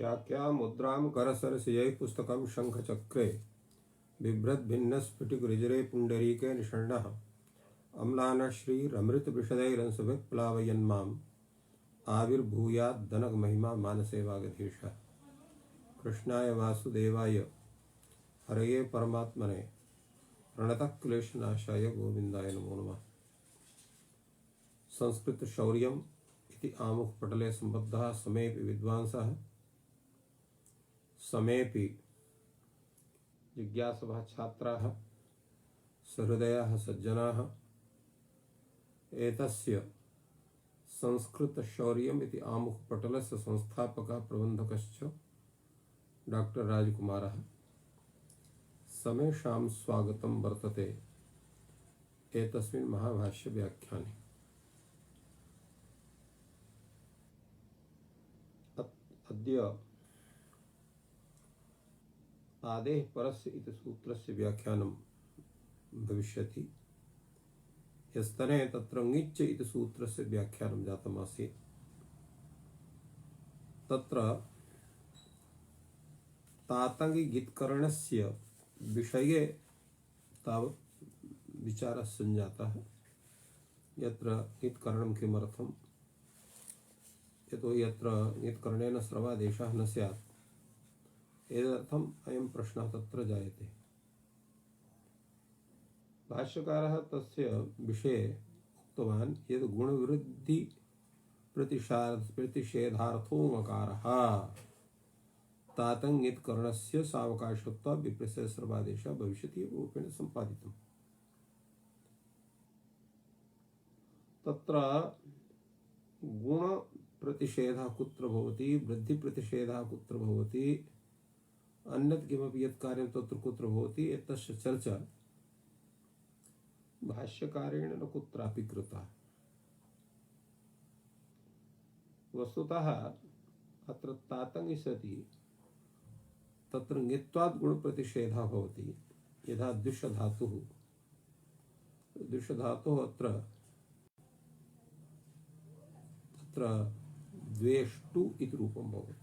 क्या क्या मुद्रां करसरसिजैः पुस्तकं शङ्खचक्रे बिभ्रद्भिन्नस्फटिकरुचिरे पुण्डरीके निषण्णः अम्लानश्रीरमृतविशदैरंशभिः प्लावयन्माम् आविर्भूयाद्दनकमहिमा मानसे वागधीशः। कृष्णाय वासुदेवाय हरये परमात्मने प्रणतक्लेशनाशाय गोविन्दाय नमो नमः। संस्कृत शौर्यम् इति आमुखपटले सम्बद्धः समेऽपि विद्वांसः समेऽपि जिज्ञासवः छात्राः सहृदयाः सज्जनाः एतस्य संस्कृतशौर्यम् इति आमुखपटलस्य संस्थापकः प्रबन्धकश्च डॉक्टर राजकुमारः। समेषां स्वागतं वर्तते एतस्मिन् महाभाष्य व्याख्याने। अद्य आदेः परस्य इति सूत्रस्य व्याख्यानं भविष्यति। यस्तने तत्र ङिच्च इति सूत्रस्य व्याख्यानं जातमासीत्। तत्र तातङ्गिगीतकरणस्य विषये तावत् विचारः सञ्जातः। यत्र गीतकरणं किमर्थं, यतो यत्र गीतकरणेन श्रवादेशः न स्यात्, एतदर्थम् अयं प्रश्नः तत्र जायते। भाष्यकारः तस्य विषये उक्तवान् यद् गुणविरुद्धि प्रतिषेधार्थोऽमकारः तातङ्गितकरणस्य सावकाशत्वात् विप्रस्य सर्वादेशः भविष्यति रूपेण सम्पादितम्। तत्र गुणप्रतिषेधः कुत्र भवति, वृद्धिप्रतिषेधः कुत्र भवति, अन्यत् किमपि यत् कार्यं तत्र कुत्र भवति, एतस्य चर्चा भाष्यकारेण न कुत्रापि कृता। वस्तुतः अत्र तातङ्गि सति तत्र ङित्वात् गुणप्रतिषेधः भवति। यथा द्विषधातुः अत्र तत्र द्वेष्टु इति रूपं भवति।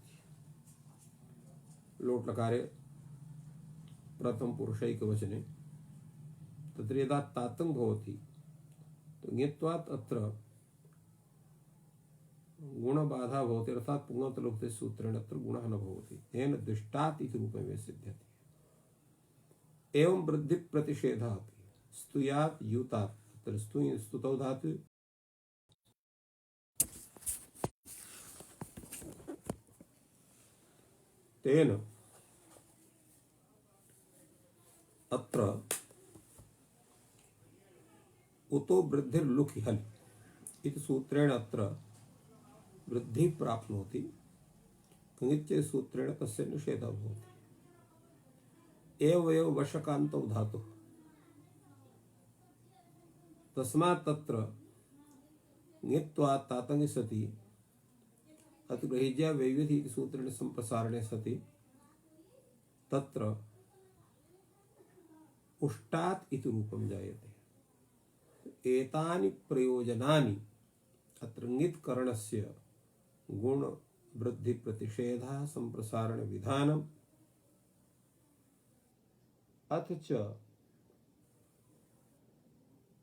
लोट्लकारे प्रथम पुरुषैकवचने तत्र यदा तातङ् भवति तो ङित्वात् अत्र गुणबाधा भवति, अर्थात् पुङन्तलोपते सूत्रेण अत्र गुणः न भवति, तेन दृष्टात् इति रूपमेव सिद्ध्यति। एवं वृद्धिप्रतिषेधः अपि स्तुयात् यूतात्, अत्र स्तुतौ धातु तेन अत्र उतो वृद्धिर्लुकि हल् इति सूत्रेण अत्र वृद्धि प्राप्नोति, ङिच्चे सूत्रेण तस्य निषेधः भवति। एवमेव वशकान्तौ धातुः, तस्मात् तत्र ङित्वात् तातङ्गि सति अतिगृह्य वैविधि इति सूत्रेण सम्प्रसारणे सति तत्र उष्टात् इति रूपं जायते। एतानि प्रयोजनानि अत्र ङित्करणस्य गुण वृद्धि प्रतिषेधः सम्प्रसारण विधानम् अथ च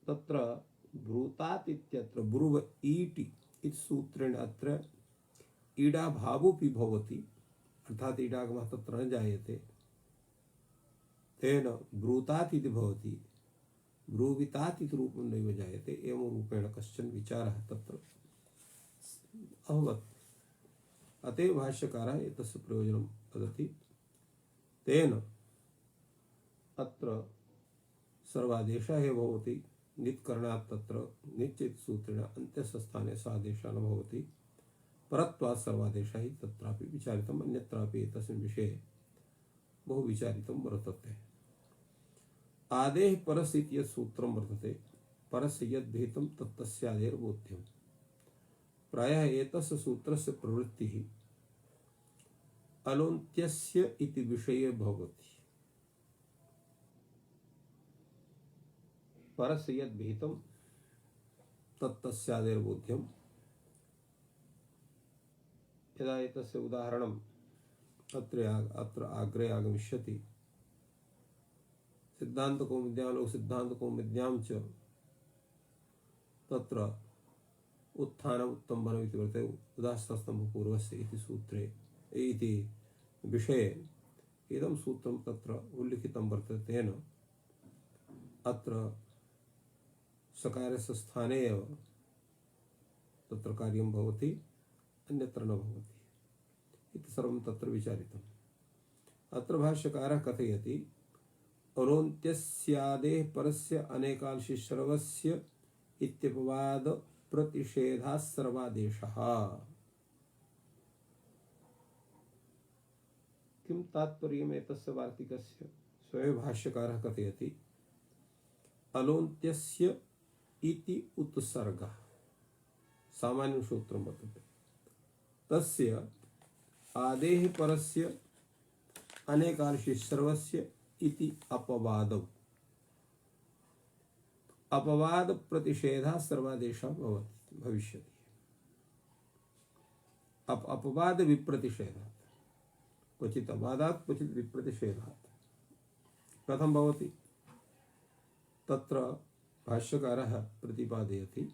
तत्र ब्रूतात् इत्यत्र ब्रुव ईटि इति सूत्रेण अत्र ईडा भावोऽपि भवति, अर्थात् ईडागमः तत्र न जायते, तेन ब्रूतात् इति भवति, ब्रूवितात् इति रूपं नैव जायते। एवं रूपेण कश्चन विचारः तत्र अभवत्। अतएव भाष्यकारः एतस्य प्रयोजनं वदति। तेन अत्र सर्वादेशः एव भवति। ङित्करणात् तत्र ङिच् इति सूत्रेण अन्त्यस्य स्थाने सादेशः न भवति, परत्वात् सर्वादेशः हि तत्रापि विचारितम्। अन्यत्रापि एतस्मिन् विषये बहु विचारितं वर्तते। आदेः परस्य इति यत् सूत्रं वर्तते, परस्य यद् विहितं तत्तस्यादेर्बोध्यम्। प्रायः एतस्य सूत्रस्य प्रवृत्तिः अलोन्त्यस्य इति विषये भवति। परस्य यद् विहितं तत्तस्यादेर्बोध्यम्। यदा एतस्य उदाहरणं अत्र आग्रे आगमिष्यति। सिद्धान्तकौमुद्यां सिद्धान्तकौमुद्यां च तत्र उत्थानम् उत्तम्बनम् इति वर्तते। उदास्तस्तम्भपूर्वस्य इति सूत्रे इति विषये इदं सूत्रं तत्र उल्लिखितं वर्तते। तेन अत्र सकारस्य स्थाने एव तत्र कार्यं भवति, अन्यत्र न भवति इति सर्वं तत्र विचारितम्। अत्र भाष्यकारः कथयति अलोन्त्यस्यादेः परस्य अनेकांशि सर्वस्य इत्यपवाद प्रतिषेधाः सर्वादेशः। किं तात्पर्यम् एतस्य वार्तिकस्य? स्वयं भाष्यकारः कथयति अलोन्त्यस्य इति उत्सर्गः सामान्यं सूत्रं वर्तते। तस्य आदेः परस्य अनेकांशि सर्वस्य इति अपवादौ अपवाद प्रतिषेधः सर्वादेशः भविष्यति। अपवाद विप्रतिषेधात्, क्वचित् अपवादात् क्वचित् विप्रतिषेधात्। कथं भवति? तत्र भाष्यकारः प्रतिपादयति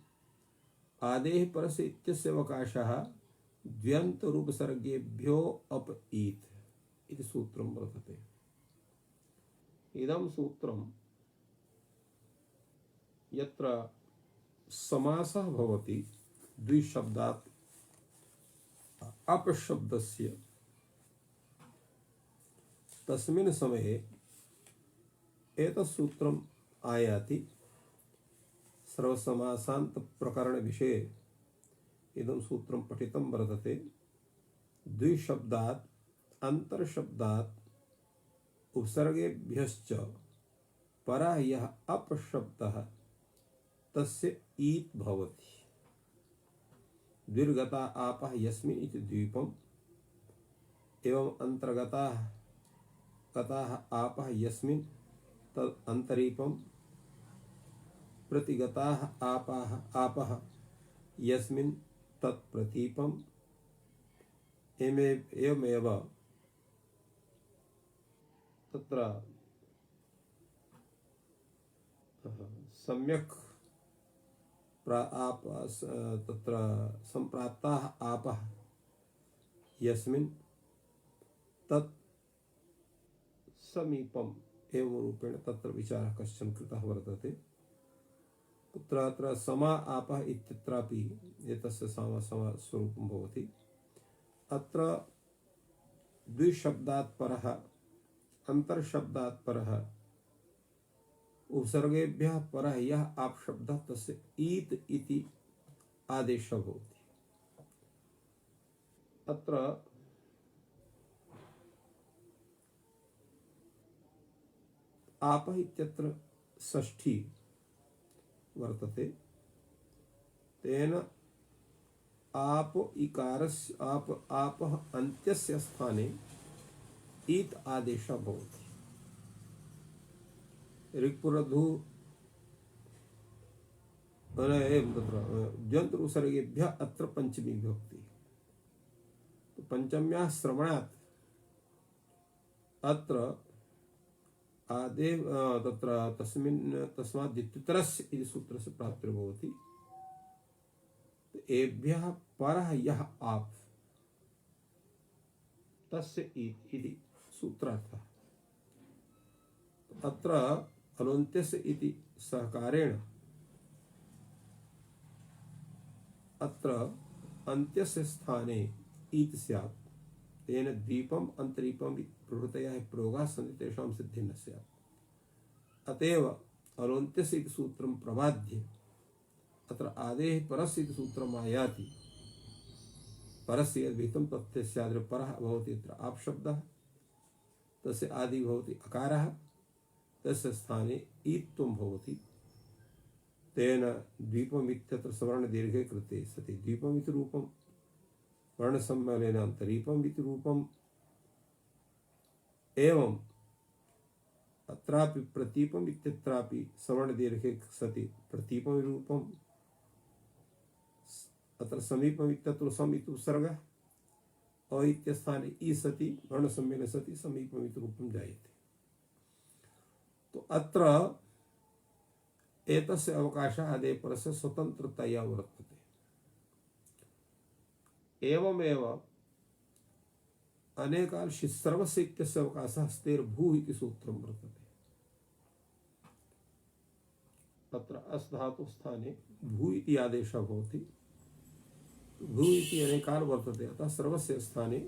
आदेः परस्य इत्यस्य अवकाशः द्व्यन्तरूपसर्गेभ्यो अप ईत् इति सूत्रं वर्तते। इदं सूत्रं यत्र समासः भवति द्विशब्दात् अपशब्दस्य, तस्मिन् समये एतत् सूत्रम् आयाति। सर्वसमासान्त प्रकरण विषये इदं सूत्रं पठितं वर्तते। द्विशब्दात् अंतरशब्दात् उपसर्गेभ्यश्च परः यः अपशब्दः तस्य ईत् भवति। द्विर्गता आपः यस्मिन् इति द्वीपम् एवं अंतर्गताः गताः आपः यस्मिन् तद् अंतरीपम् प्रतिगताः आपः यस्मिन् तत् प्रतीपम् एवमेव तत्र सम्यक् तत्र संप्राप्ताः आपः यस्मिन् तत् समीपम् एवं रूपेण तत्र विचारः कश्चन कृतः वर्तते। कुत्र अत्र समा आपः इत्यत्रापि एतस्य स्वरूपं भवति। अत्र द्विशब्दात् परः अंतरशब्दात् परः उपसर्गेभ्यः परः यः आपशब्दः तस्य ईत् इति आदेशः भवति। अत्र आपः इत्यत्र षष्ठी वर्तते। तेन आप इकारस्य आपः अन्त्यस्य स्थाने ईत् आदेशः भवति। ऋक्पुरधु तत्र द्व्यन्त उपसर्गेभ्यः अत्र पंचमी विभक्ति। तो पंचम्याः श्रवणात् अत्र आदे तत्र तस्मात् द्वितीयतरस्य इति सूत्रस्य प्राप्तिर्भवति। एभ्यः परः यः आप तस्य ईत् इति सूत्रार्थः। अत्र अलोन्त्यस्य इति सहकारेण अत्र अन्त्यस्य स्थाने ईत् स्यात्। तेन द्वीपम् अंतरीपम् प्रभृतयः प्रयोगाः सन्ति, तेषां सिद्धिः न स्यात्। अतएव अलोन्त्यस्य इति सूत्रं प्रबाद्य अत्र आदेः परस्य इति सूत्रम् आयाति। परस्य यद्विहितं तस्य परः भवति अत्र आपशब्दः, तस्य आदि भवति अकारः, तस्य स्थाने ईत्वं भवति। तेन द्वीपम् इत्यत्र सवर्णदीर्घे कृते सति द्वीपम् इति रूपं, वर्णसम्मेलनेन अन्तरीपम् इति रूपम्। एवम् अत्रापि प्रतीपम् इत्यत्रापि सवर्णदीर्घे सति प्रतीपम् रूपम्। अत्र समीपम् इत्यत्र सम् इति उपसर्गः अ इत्यस्थाने इ सति वर्णसम्येन सति समीपमिति रूपं जायते। तो अत्र एतस्य अवकाशः आदेशपरस्य स्वतन्त्रतया वर्तते। एवमेव अनेकांशि सर्वस्य इत्यस्य अवकाशः स्तेर्भूः इति सूत्रं वर्तते। तत्र अस् धातु स्थाने भू इति आदेशः भवति। भू इति अनेकाल वर्तते, अतः सर्वस्य स्थाने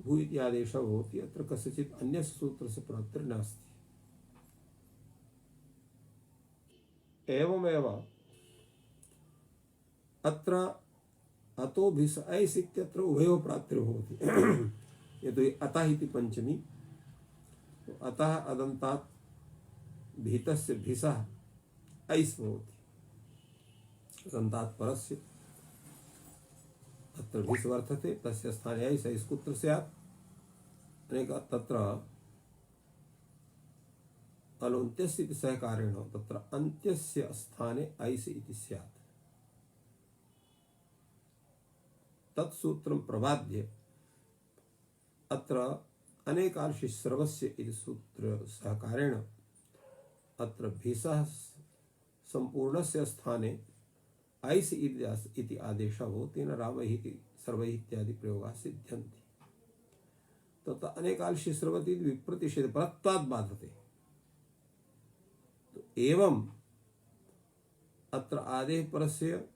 भू इति आदेशः भवति। अत्र कस्यचित् अन्यस्य सूत्रस्य प्राप्तिर्नास्ति। एवमेव अत्र अतो भिस ऐस् इत्यत्र उभयोः प्राप्तिर्भवति। यतो हि अतः इति पंचमी, तो अतः अदन्तात् भीतस्य भिसः ऐस् भवति। अदन्तात् परस्य अत्र भिस् वर्तते, तस्य स्थाने ऐस्। ऐस् कुत्र स्यात्? तत्र अलोन्त्यस्य इति सहकारेण तत्र अन्त्यस्य स्थाने ऐस् इति स्यात्। तत्सूत्रं प्रबाद्य अत्र अनेकांशि सर्वस्य इति सूत्र सहकारेण अत्र भिसः संपूर्णस्य स्थाने ऐस् इति आदेशः भवति। तेन रामैः इति सर्वैः इत्यादि प्रयोगाः सिद्ध्यन्ति। तत्र अनेकांशि सर्वति विप्रतिषेध परत्वात् बाधते। तो एवं अत्र आदेः परस्य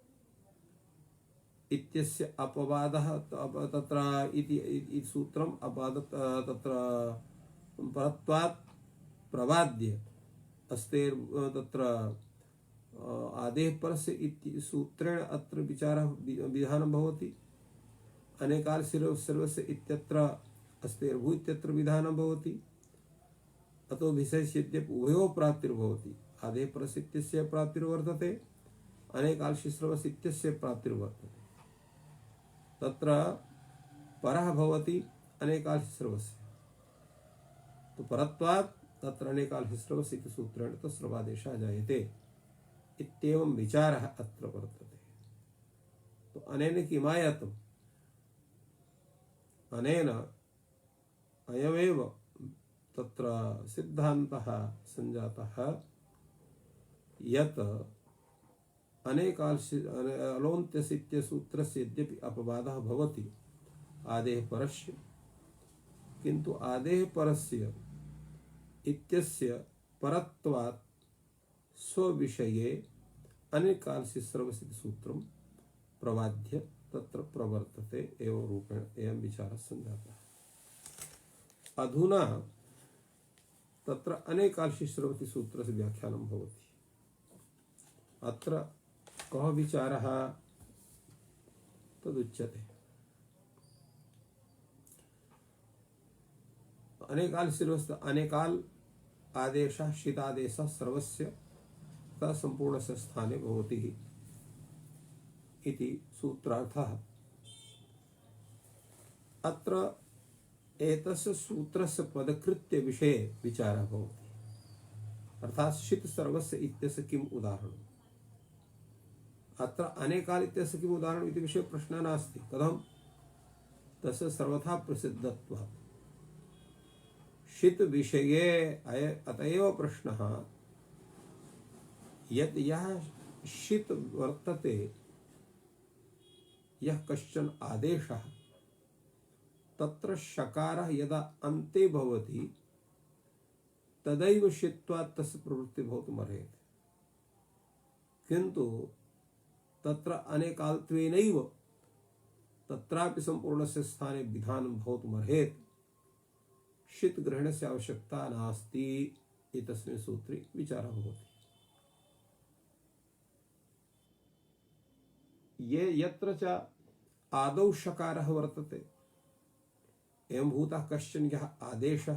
इत्यस्य अपवादः तत्र इति सूत्रम् अपादत् तत्र परत्वात् प्रबाद्य अस्तेर् तत्र आदेः परस्य इति सूत्रेण अत्र विचारः विधानं भवति। अनेकाल सर्वस्य इत्यत्र अस्तेर्भू इत्यत्र विधानं भवति। अतो विशेष यद्यपि उभयोः प्राप्तिर्भवति, आदेः परस्य इत्यस्य प्राप्तिर्वर्तते, अनेकांशि सर्वस्य इत्यस्य प्राप्तिर्वर्तते। तत्र परः भवति अनेकांशि सर्वस्य, तो परत्वात् तत्र अनेकांशि सर्वस्य इति सूत्रेण तस्सर्वादेशः जायते इत्येवं विचारः अत्र वर्तते। तो अनेन किमायतम्? अनेन अयमेव तत्र सिद्धान्तः सञ्जातः यत् अलोन्त्यस्य इत्यसूत्रस्य यद्यपि अपवादः भवति आदेः परस्य, किन्तु आदेः परस्य इत्यस्य परत्वात् स्वविषये अनेकांशि सर्वस्य इति सूत्रं प्रबाद्य तत्र प्रवर्तते। एवं रूपेण एवं विचारः सञ्जातः। अधुना तत्र अनेकांशि सर्वस्य सूत्रस्य व्याख्यानं भवति। अत्र कः विचारः तदुच्यते। अनेकाल आदेशः शीतादेशः सर्वस्य संपूर्णस्य स्थाने भवति इति सूत्रार्थः। अत्र एतस्य सूत्रस्य पदकृत्य विषये विचारः भवति। अर्थात् शीत सर्वस्य इत्यस्य किम् उदाहरणम्? अत्र अनेकाल इत्यस्य किम् उदाहरणम् इति विषये प्रश्नः नास्ति। कथं? तस्य सर्वथा प्रसिद्धत्वात्। शीत विषये अतएव प्रश्नः यत् यः शीत वर्तते, यः कश्चन आदेशः, तत्र शकारः यदा अन्ते भवति तदैव शीत्वात् तस्य प्रवृत्तिः भवितुमर्हति। किन्तु तत्र अनेकाल्त्वेनैव तत्रापि सम्पूर्णस्य स्थाने विधानं भवितुमर्हति। शीत ग्रहणस्य आवश्यकता नास्ति इत्यस्मिन् सूत्रे विचारः भवति। ये यत्र च आदौ शकारः वर्तते, एवं भूतः कश्चन यः आदेशः,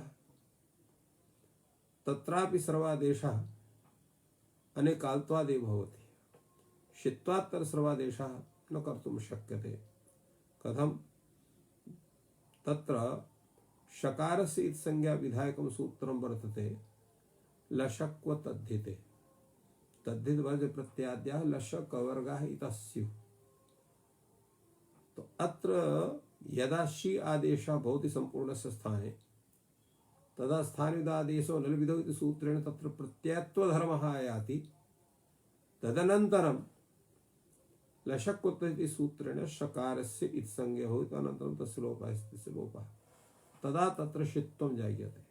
तत्रापि सर्वादेशः अनेकाल्त्वादेव भवति। शीत्वात्तर सर्वादेशः न कर्तुं शक्यते। कथं? तत्र शकारस्य इति संज्ञा विधायकं सूत्रं वर्तते लशक्व तद्धिते। तद्धित वर्ग प्रत्याद्याः लशक वर्गाः इतः स्युः। तो अत्र यदा शी आदेशः भवति सम्पूर्णस्य स्थाने तदा स्थानविदादेशो नलविधौ इति सूत्रेण तत्र प्रत्ययत्वधर्मः आयाति। तदनन्तरं लशक्वत्व इति सूत्रेण शकारस्य इत्संज्ञा भवति अनन्तरं तस्य लोपः अस्ति तस्य लोपः तदा तत्र षित्वं जायते।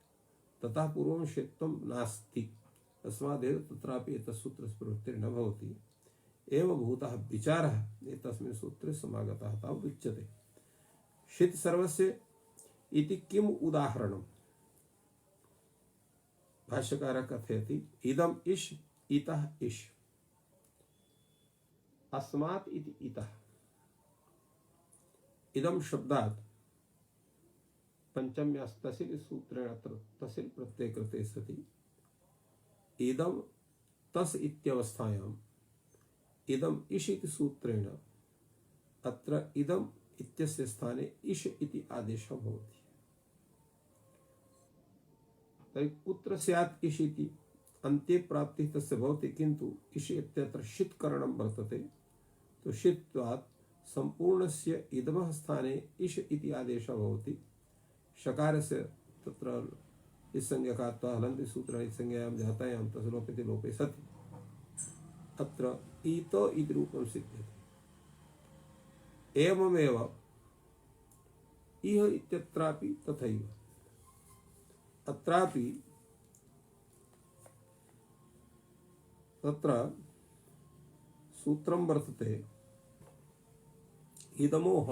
ततः पूर्वं षित्वं नास्ति तस्मादेव तत्रापि एतत् सूत्रस्य प्रवृत्तिर्न भवति। एवभूतः विचारः एतस्मिन् सूत्रे समागतः तावत् उच्यते। षित् सर्वस्य इति किम् उदाहरणम्? भाष्यकारः कथयति इदम् इष् इतः इष् अस्मात् इति इतः इदं शब्दात् पंचम्यास् तसिल् सूत्रेण अत्र तसिल् प्रत्यय कृते सति इदं तस् इत्यवस्थायाम् इदम् इष् इति सूत्रेण अत्र इदम् इत्यस्य स्थाने इष् इति आदेशः भवति। तर्हि कुत्र स्यात् इष् इति अन्ते प्राप्तिः तस्य भवति किन्तु इष् इत्यत्र षित् करणं वर्तते। तो षित्वात् सम्पूर्णस्य इदमः स्थाने इष् इति आदेशः भवति। शकारस्य तत्र इत्संज्ञकात्वा हलन्ति सूत्रेण इत्संज्ञायां जातायां तस्य लोपेति लोपे सति अत्र ईतो इति रूपं सिद्ध्यति। एवमेव इह इत्यत्रापि तथैव अत्रापि तत्र सूत्रं वर्तते इदमो ह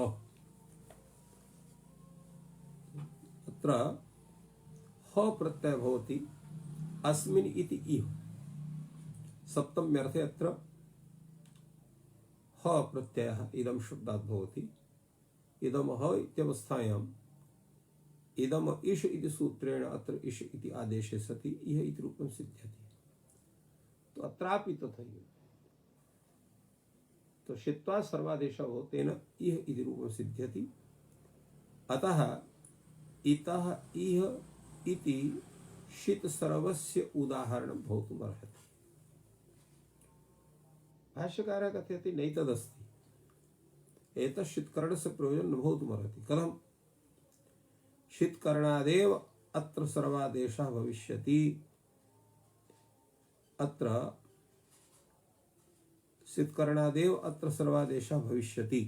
अत्र ह प्रत्यय भवति अस्मिन् इति इह सप्तम्यर्थे अत्र ह प्रत्ययः इदं शब्दात् भवति। इदम ह इत्यवस्थायाम् इदम इष् इति सूत्रेण अत्र इष् इति आदेशे सति इह इति रूपं सिद्ध्यति। तो अत्रापि तथैव तो षित्वात् सर्वादेशः भवतेन इह इति रूपं सिद्ध्यति। अतः इतः इह इति षित् सर्वस्य उदाहरणं भवितुमर्हति। भाष्यकारः कथयति नैतदस्ति एतत् षित्करणस्य प्रयोजनं न भवितुमर्हति। कथं? षित्करणादेव अत्र सर्वादेशः भविष्यति। अत्र षित्करणादेव अत्र सर्वादेशः भविष्यति।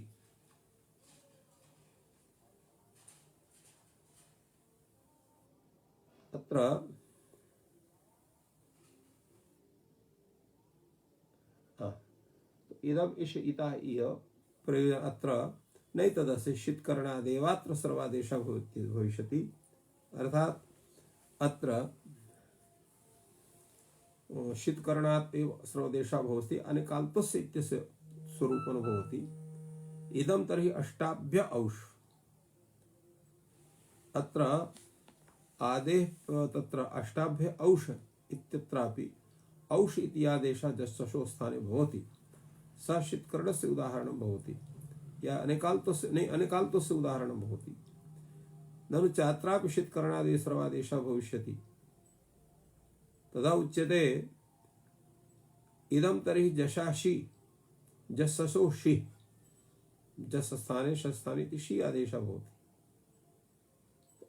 अत्र इदम् इष् इतः इह प्रयोजन अत्र नैतदस्य षित्करणादेवात्र सर्वादेशः भविष्यति। अर्थात् अत्र षित्करणात् एव सर्वदेशः भवति अनेकाल्पस्य इत्यस्य स्वरूपं भवति। इदं तर्हि अष्टाभ्य औष् अत्र आदेः तत्र अष्टाभ्य औष् इत्यत्रापि औष् इति आदेशः जश्चशो स्थाने भवति स षित्करणस्य उदाहरणं भवति या अनेकाल्पस्य उदाहरणं भवति। ननु चात्रापि षित्करणादेव सर्वादेशः भविष्यति। तदा उच्यते इदं तर्हि जशाशि जससो षि जस स्थाने षस्थाने इति षि आदेशः भवति।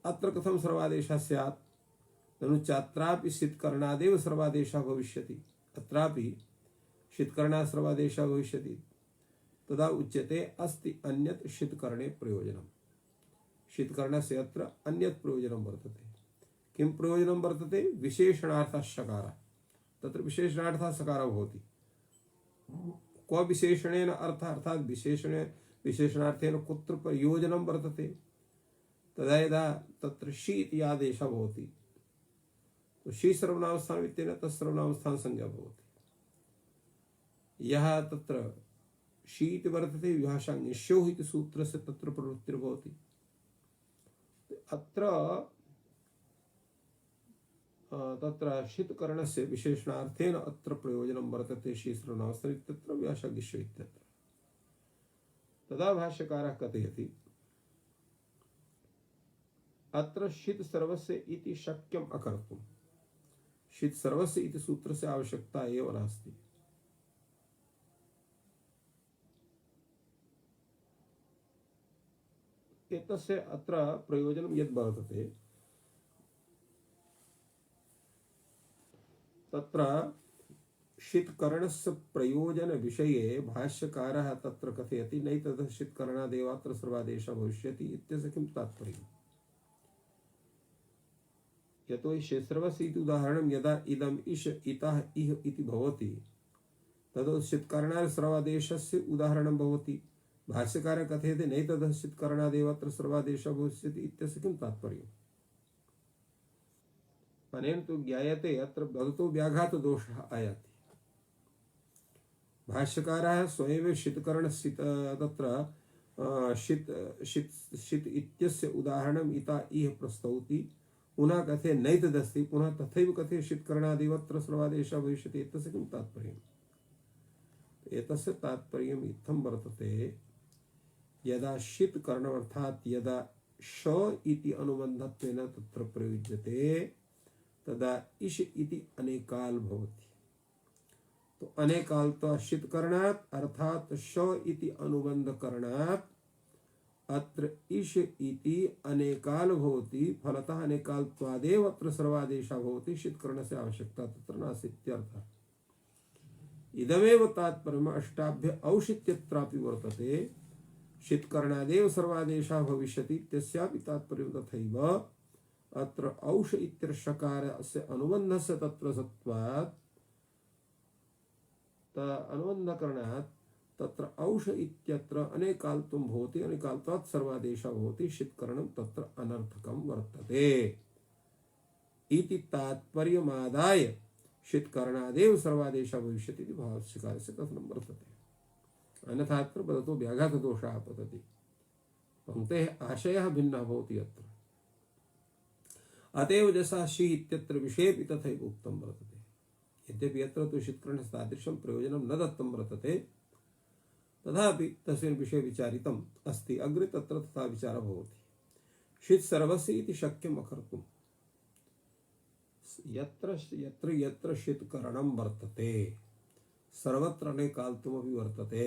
अत्र कथं सर्वादेशः स्यात्? ननु चात्रापि षित्करणादेव सर्वादेशः भविष्यति अत्रापि षित्करणात् सर्वादेशः भविष्यति। तदा उच्यते अस्ति अन्यत् षित्करणे प्रयोजनम्। षित्करणस्य अत्र अन्यत् प्रयोजनं वर्तते। किं प्रयोजनं वर्तते? विशेषणार्थः शकारः। तत्र विशेषणार्थः सकारः भवति। क्व विशेषणेन अर्थः अर्थात् विशेषणार्थेन कुत्र प्रयोजनं वर्तते? तदा यदा तत्र षि इति आदेशः भवति तो षि सर्वनामस्थानम् इत्यनेन तत्सर्वनामस्थान संज्ञा भवति। यः तत्र षि इति वर्तते विभाषा निश्योः इति सूत्रस्य तत्र प्रवृत्तिर्भवति। अत्र तत्र षित्करणस्य विशेषणार्थेन अत्र प्रयोजनं वर्तते षि सर्वनामस्थान इत्यत्र विभाषा निश्यो इत्यत्र। तदा भाष्यकारः कथयति अत्र षित् सर्वस्य इति शक्यम् अकर्तुम्। षित् सर्वस्य इति सूत्रस्य आवश्यकता एव नास्ति। एतस्य अत्र प्रयोजनं यद् वर्तते तत्र शीत्करणस्य प्रयोजनविषये भाष्यकारः तत्र कथयति नैतद् शीत्करणादेवात्र सर्वादेशः भविष्यति इत्यस्य किं तात्पर्यम्? यतो हि सर्वस्य इति उदाहरणं यदा इदम् इष इतः इह इति भवति तद् शीत्करणात् सर्वादेशस्य उदाहरणं भवति। भाष्यकारः कथयति नैतद् शीत्करणादेवात्र सर्वादेशः भविष्यति इत्यस्य किं तात्पर्यम्? अनेन तु ज्ञायते अत्र भवतो व्याघात दोषः आयाति। भाष्यकारः स्वयं शीतकरणस्य तत्र शीत इत्यस्य उदाहरणम् इता इह प्रस्तौति पुनः कथे नैतदस्ति पुनः तथैव कथे शीतकरणादिवत्र सर्वादेशः भविष्यति एतस्य किं तात्पर्यम्? एतस्य तात्पर्यम् इत्थं वर्तते यदा शीतकरणम् अर्थात् यदा श इति अनुबन्धत्वेन तत्र प्रयुज्यते तदा इष इति अनेकाल भवति। तो अनेकाल तो शीतकरणात् अर्थात श इति अनुबंध करणात् अत्र इष इति अनेकाल भवति। फलतः अनेकालत्वादेव अत्र सर्वादेशः भवति। शीतकरणस्य आवश्यकता तत्र नास्ति इत्यर्थः। इदमेव तात्पर्यम् अष्टाभ्य औषित्यत्रापि वर्तते। शीतकरणादेव सर्वादेशः भविष्यति इत्यस्यापि तात्पर्यं तथैव। अत्र औष इत्यर्षकारस्य अनुबन्धस्य तत्र सत्वात् अनुबन्धकरणात् तत्र औष इत्यत्र अनेकाल्त्वं भवति। अनेकाल्त्वात् सर्वादेशः भवति। शीतकरणं तत्र अनर्थकं वर्तते इति तात्पर्यमादाय शीतकरणादेव सर्वादेशः भविष्यति इति भाष्यकारस्य कथनं वर्तते। अन्यथा अत्र वदतो व्याघातदोषः पतति। पंक्तेः आशयः भिन्नः भवति अत्र। अतएव जैसा शी इत्यत्र विषयेपि तथैव उक्तं वर्तते। यद्यपि अत्र तु शीतकरणस्य तादृशं प्रयोजनं न दत्तं वर्तते तथापि तस्मिन् विषये विचारितम् अस्ति। अग्रे तत्र तथा विचारः भवति। शीत सर्वस्य इति शक्यम् अकर्तुम्। यत्र यत्र यत्र शीतकरणं वर्तते सर्वत्र अनेकाल्त्वमपि वर्तते।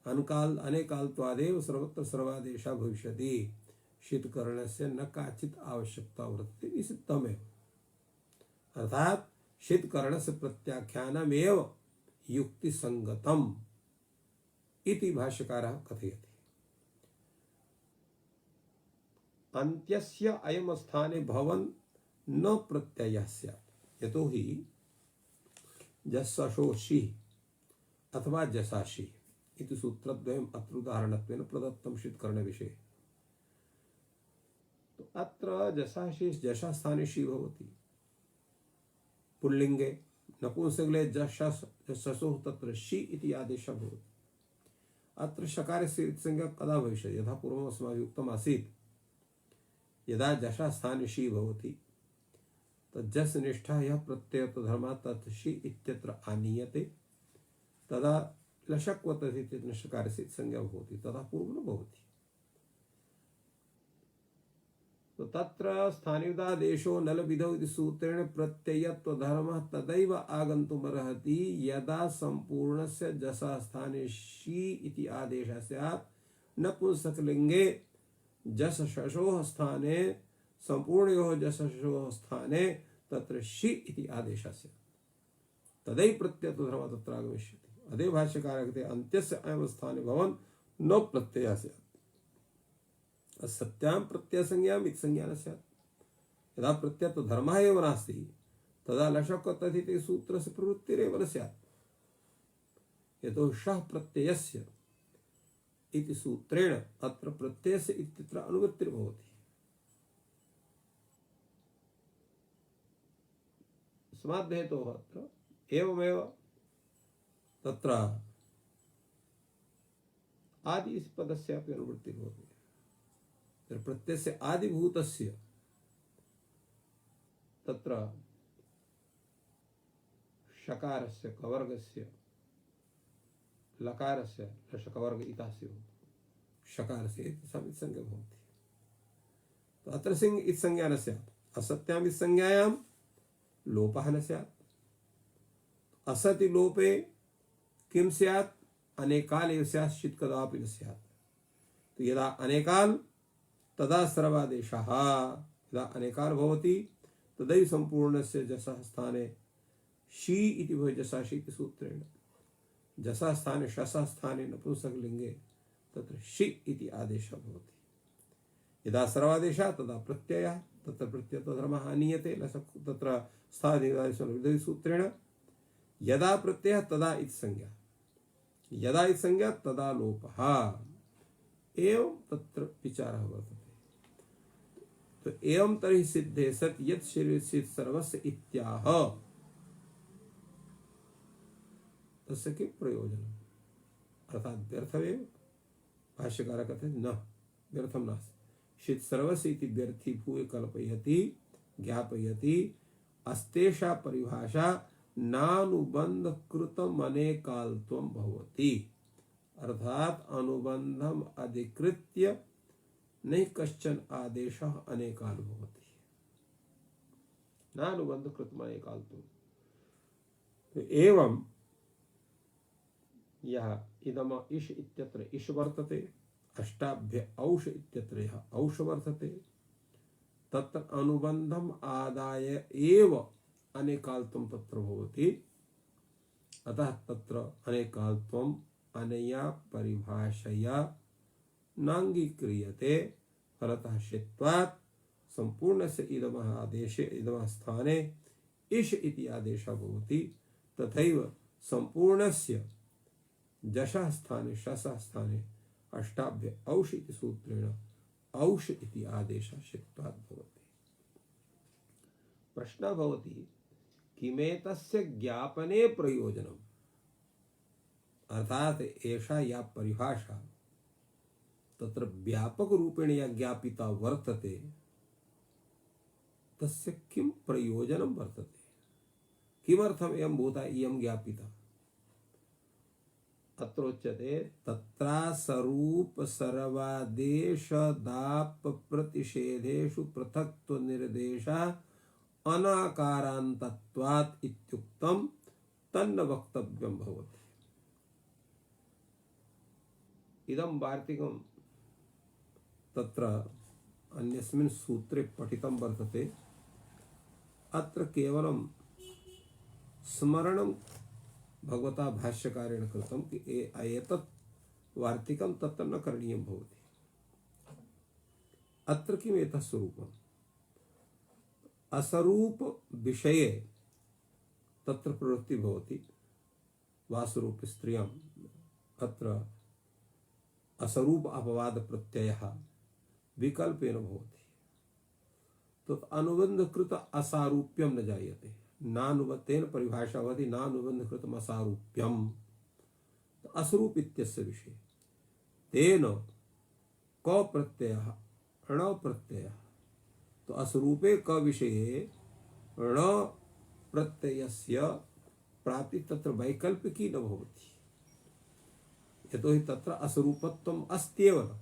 अनेकाल्त्वादेव सर्वत्र सर्वादेशः भविष्यति। शीतकरणस्य न काचित् आवश्यकता वर्तते निषिद्धमेव। अर्थात् शीतकरणस्य प्रत्याख्यानमेव युक्तिसंगतम् इति भाष्यकारः कथयति। अन्त्यस्य अयम् स्थाने भवन न प्रत्ययः स्यात्। यतो हि जस्सशोषि अथवा जसाशि इति सूत्रद्वयम् अत्र उदाहरणत्वेन प्रदत्तं शीतकरणविषये। तो अत्र जसाशि जशा स्थाने शी भवति। पुल्लिंगे नपुंसकलिङ्गे जशसोः तत्र शी इति आदेशः भवति। अत्र शकारस्य संज्ञा कदा भविष्यति? यथा पूर्वम् अस्माभिः उक्तम् आसीत् यदा जशा स्थाने शी भवति तज्जस निष्ठा यः प्रत्ययः धर्मः तत् शी इत्यत्र आनीयते तदा लशक्वतः इति शकारस्य संज्ञा भवति। तदा पूर्वं न भवति। तो तत्र स्थानिदादेशो नल विधौ इति सूत्रेण प्रत्ययत्व धर्मः तदैव आगन्तुमर्हति यदा संपूर्णस्य जसा स्थाने शी इति आदेशः स्यात्। नपुंसकलिङ्गे जसशोः स्थाने संपूर्णयोः जसशोः स्थाने तत्र शी इति आदेशः स्यात्। तदैव प्रत्ययत्व धर्मः तत्र आगमिष्यति। अतः भाष्यकारः कहते अन्त्यस्य अयम् स्थाने भवन न प्रत्ययः स्यात्। सत्यां प्रत्यय संज्ञां इति संज्ञा न स्यात्। यदा प्रत्यय तो धर्मः एव नास्ति तदा लशक्वतः सूत्रस्य प्रवृत्तिरेव न स्यात्। यतो शः प्रत्ययस्य इति सूत्रेण अत्र प्रत्ययस्य इत्यत्र अनुवृत्तिर्भवति। स्माद्धेतोः अत्र एवमेव तत्र आदि पदस्यापि अनुवृत्तिर्भवति। प्रत्ययस्य आदिभूतस्य तत्र शकारस्य कवर्गस्य लकारस्य लशकवर्ग इतास्य शकारस्य इति संज्ञा भवति। तो अत्र सिंह इति संज्ञा न स्यात्। असत्याम् इति संज्ञायां लोपः न स्यात्। असति लोपे किं स्यात्? अनेकाल एव स्यात्। शीत कदापि न स्यात्। तो यदा अनेकाल तदा सर्वादेशः यदा अनेकार भवति तदैव सम्पूर्णस्य जसः स्थाने शी इति भवति जसाशि इति सूत्रेण जसः स्थाने शसः स्थाने नपुंसकलिङ्गे तत्र शि इति आदेशः भवति यदा सर्वादेशः तदा प्रत्ययः तत्र प्रत्ययधर्मः आनीयते तत्र स्थाने सूत्रेण यदा प्रत्ययः तदा इति संज्ञा यदा इति संज्ञा तदा लोपः एवं तत्र विचारः वर्तते तो एवं तर्हि सिद्धे सत् यत् शरीरस्य सर्वस्य इत्याह तस्य किं प्रयोजनम् अर्थात् व्यर्थमेव भाष्यकारः कहते न व्यर्थं नास्ति षित् सर्वस्य इति व्यर्थीभूय कल्पयति ज्ञापयति अस्तेषा परिभाषा नानुबन्धकृतम् अनेकाल्त्वं भवति अर्थात अनुबंधम अधिकृत्य नहीं कश्चन आदेशः अनेकाल भवति नानुबंध कृतम् अनेकाल्त्वम् तो एवं यह इदम इष इत्यत्र इष वर्तते अष्टाभ्य औष इत्यत्र यह औष वर्तते तत्र अनुबंधम आदाय एव अनेकाल्त्वं तत्र भवति अतः तत्र अनेकाल्त्वं अनया परिभाषया नांगीक्रियते फलतः षित्वात् संपूर्णस्य इदमः आदेशे इदमः स्थाने इष इति आदेशः भवति तथैव संपूर्णस्य जशः स्थाने शसः स्थाने अष्टाभ्य औष इति सूत्रेण औष इति आदेशः षित्वात् भवति प्रश्नः भवति किमेतस्य ज्ञापने प्रयोजनम् अर्थात एषा या परिभाषा तत्र व्यापक रूपेण या ज्ञापिता वर्तते तस्य किं प्रयोजनं वर्तते किमर्थम् एवं भूता इयं ज्ञापिता अत्र उच्यते तत्रा स्वरूप सर्वादेश दाप प्रतिषेधेषु पृथक्त्व निर्देशः अनाकारान्तत्वात् इत्युक्तं तन्न वक्तव्यं भवति इदं वार्तिकं तत्र अन्यस्मिन् सूत्रे पठितं वर्तते अत्र केवलं स्मरणं भगवता भाष्यकारेण कृतं कि एतत् वार्तिकं तत्र न करणीयं भवति अत्र किम् एतत् स्वरूपम् असरूप विषये तत्र प्रवृत्ति भवति वासरूप स्त्रियम् अत्र असरूप अपवाद प्रत्ययः विकल्पेन भवति तो अनुबंधकृत असारूप्यं न जायते नानुबन्धेन परिभाषा भवति नानुबन्धकृतम् असारूप्यम् असरूप इत्यस्य विषये तेन क प्रत्ययः ण प्रत्ययः तो असरूपे क विषये ण प्रत्ययस्य प्राप्ति तत्र वैकल्पिकी न भवति यतोहि तत्र असरूपत्वम् अस्त्येव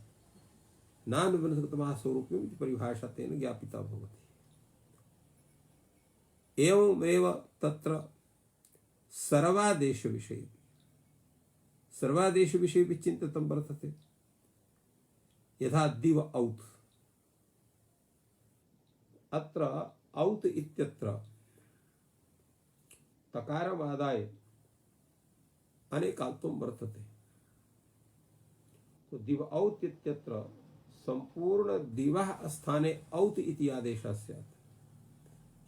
नानुबन्धकृतम् असरूप्यम् इति परिभाषा तेन ज्ञापिता भवति एवमेव तत्र सर्वादेश विषये चिन्तितं वर्तते यथा दिव औत् अत्र औत् इत्यत्र तकारमादाय अनेकाल्त्वं वर्तते तो दिव औत् इत्यत्र संपूर्ण दिवः स्थाने औत् इति आदेशः स्यात्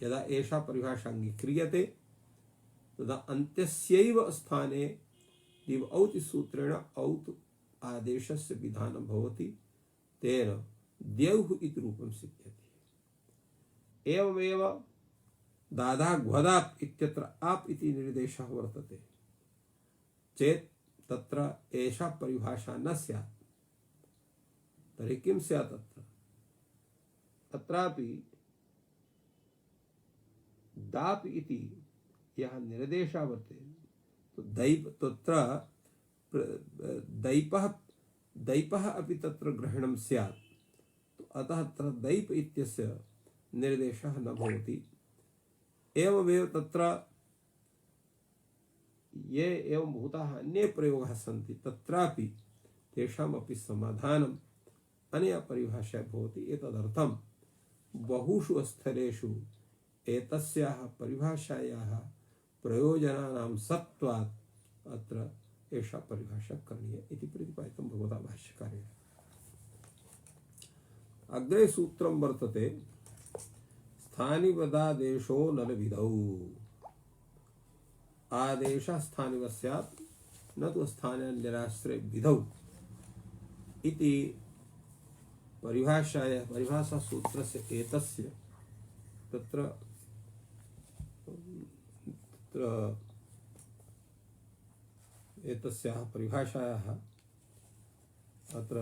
यदा एषा परिभाषा अंगीक्रियते तदा अन्त्यस्यैव स्थाने दिव औत् सूत्रेण औत् आदेशस्य विधानं भवति तेन द्यौः इति रूपं सिद्ध्यति एवमेव दादा घ्वदाप् इत्यत्र आप इति निर्देशः वर्तते चेत् तत्र एषा परिभाषा न स्यात् तर्हि किं स्यात् अत्रापि दाप् इति यः निर्देशः वर्तते तो दैप तत्र दैपः अपि तत्र ग्रहणं स्यात् तो अतः तत्र दैप इत्यस्य निर्देशः न भवति एवमेव तत्र ये एवं भूताः अन्ये प्रयोगाः सन्ति तत्रापि तेषामपि समाधानं अनया परिभाषया भवति। एतदर्थं बहुषु स्थलेषु एतस्याः परिभाषायाः प्रयोजनानां सत्त्वात् अत्र एषा परिभाषा करणीया इति प्रतिपादितं भगवता भाष्यकारेण। अग्रे सूत्रं वर्तते स्थानिवदादेशो नलविधौ। आदेशः स्थानिवत् स्यात् न तु स्थानान्यराश्रय विधौ इति परिभाषा सूत्रस्य एतस्य तत्र एतस्याः परिभाषायाः अत्र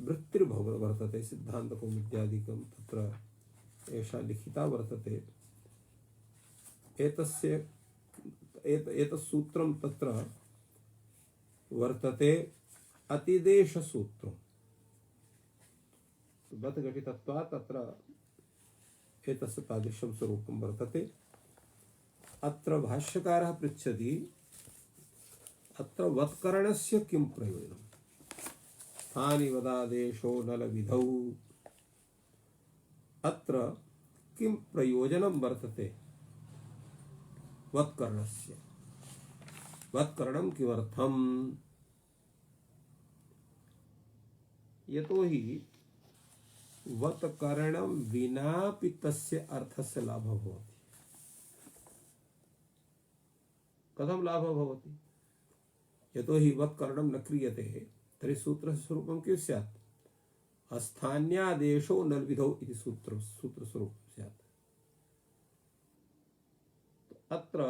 वृत्तिर्भव वर्तते। सिद्धान्तकौमुद्यादिकं तत्र एषा लिखिता वर्तते। एतत् सूत्रं तत्र वर्तते अतिदेशसूत्रम्। वत्घटितत्वात् तत्र एतस्य तादृशं स्वरूपं वर्तते। अत्र भाष्यकारः पृच्छति अत्र वत्करणस्य किं प्रयोजनम्? स्थानिवदादेशो नलविधौ, अत्र किं प्रयोजनं वर्तते वत्करणस्य? वत्करणं किमर्थम्? यतोहि वत्करणं विनापि तस्य अर्थस्य लाभः भवति। कथं लाभः भवति? यतोहि वत्करणं न क्रियते तर्हि सूत्रस्य स्वरूपं किं स्यात्? अस्थान्यादेशो नलविधौ इति सूत्रस्वरूपं स्यात्। अत्र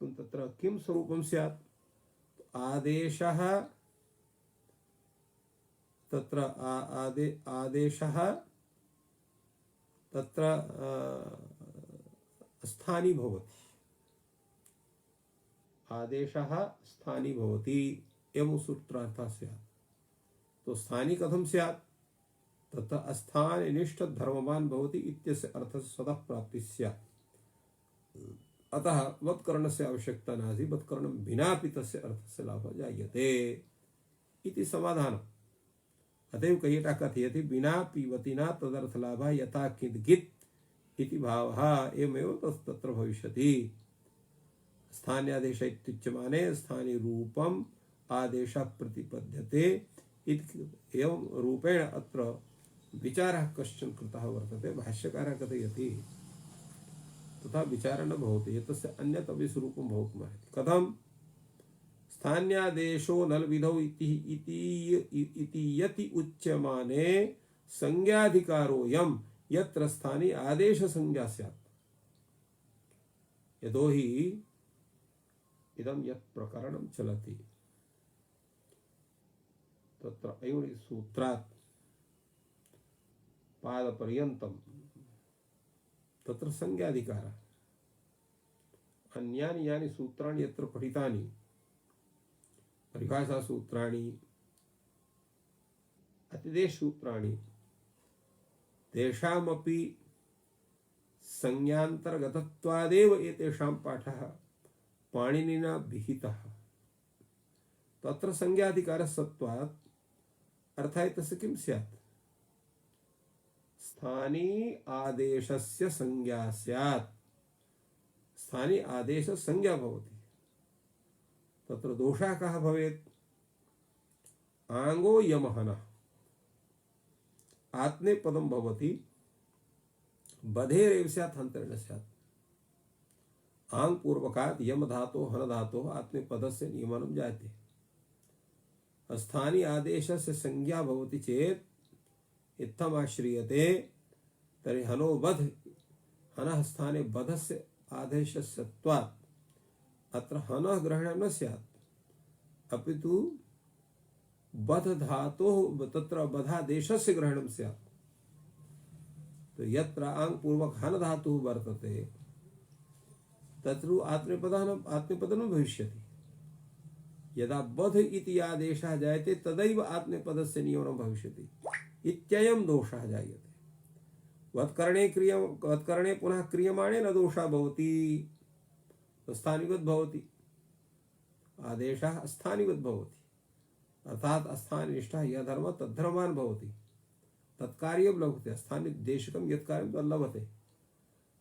तत्र किं स्वरूपं स्यात्? आदेशः तत्र आदेशः तत्र स्थानी भवति। आदेशः स्थानी भवति एवं सूत्रार्थः स्यात्। तो स्थानी कथं स्यात्? तत्र अस्थाननिष्ठ धर्मवान् भवति इत्यस्य अर्थस्य स्वतः प्राप्तिः स्यात्। अतः वत्करणस्य आवश्यकता नास्ति। वत्करणं विनापि तस्य अर्थस्य लाभः जायते इति समाधानम्। अतएव कैयटः कथयति विनापि वतिना तदर्थलाभः यथा किद्गित् इति भावः एवमेव तत्र भविष्यति। स्थान्यादेश इत्युच्यमाने स्थानी रूपम् आदेशः प्रतिपद्यते एवं रूपेण अत्र विचारः कश्चन कृतः वर्तते। भाष्यकारः कथयति तथा विचारः न भवति। एतस्य अन्यत् अपि स्वरूपं भवितुमर्हति। कथं? स्थान्यादेशो नलविधौ इति यति उच्यमाने संज्ञाधिकारोऽयं यत्र स्थानी आदेश संज्ञा स्यात्। यतोहि इदं यत् प्रकरणं चलति तत्र अयोनिज सूत्रात् पादपर्यन्तं तत्र संज्ञाधिकारः। अन्यानि यानि सूत्राणि यत्र पठितानि परिभाषा सूत्राणि अतिदेश सूत्राणि तेषामपि संज्ञान्तर्गतत्वादेव एतेषां पाठः पाणिनिना विहितः। तत्र संज्ञाधिकारः सत्त्वात् अर्थाय तस्य किं स्यात्? स्थानी आदेशस्य संज्ञा स्यात्। स्थानी आदेश संज्ञा भवति। तत्र दोषः कः भवेत्? आंगो यमहनः आत्नेपदं भवति बधेरेव स्यात् हन्तरेण स्यात्। आंग पूर्वकात् यम धातोः हन धातोः आत्नेपदस्य नियमनं जायते। स्थानी आदेशस्य संज्ञा भवति चेत् इत्थम् आश्रियते तर्हि हनो बध हनः स्थाने बधस्य आदेशस्य त्वात् अत्र हनः ग्रहणं न स्यात् अपितु बध धातोः तत्र बधादेशस्य ग्रहणं स्यात्। तो यत्र आंग पूर्वक हन धातुः वर्तते तत्र आत्मनेपदं भविष्यति। यदा बध इति आदेशः जायते तदैव आत्मनेपदस्य नियमनं भविष्यति इत्ययं दोषः जायते। वत्करणे पुनः क्रियमाणे न दोषः भवति। स्थानिवत् भवति। आदेशः स्थानिवत् भवति। अर्थात स्थाननिष्ठः यः धर्मः तद्धर्मवान् भवति, तत्कार्यं लभते, स्थानिदेशकं यत् कार्यं तत् लभते।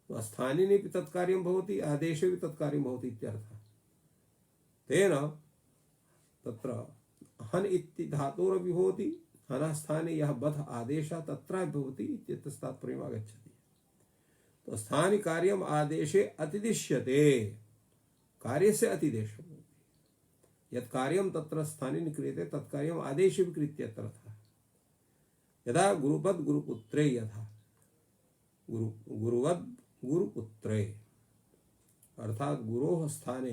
तो स्थानिनेपि तत्कार्यं भवति, आदेशेपि तत्कार्यं भवति इत्यर्थः। तेन तत्र हन् इति धातोरपि भवति, हनः स्थाने यः बध् आदेशः तत्रापि भवति इत्येतस्य तात्पर्यम् आगच्छति। तो स्थानि कार्यम् आदेशे अतिदिश्यते, कार्यस्य अतिदेशः भवति। यत् कार्यं तत्र स्थाने क्रियते तत् कार्यम् आदेशे अपि क्रियते इत्यर्थः। यदा गुरुवद् गुरुपुत्रे, यथा गुरुवद् गुरुपुत्रे, अर्थात गुरोः स्थाने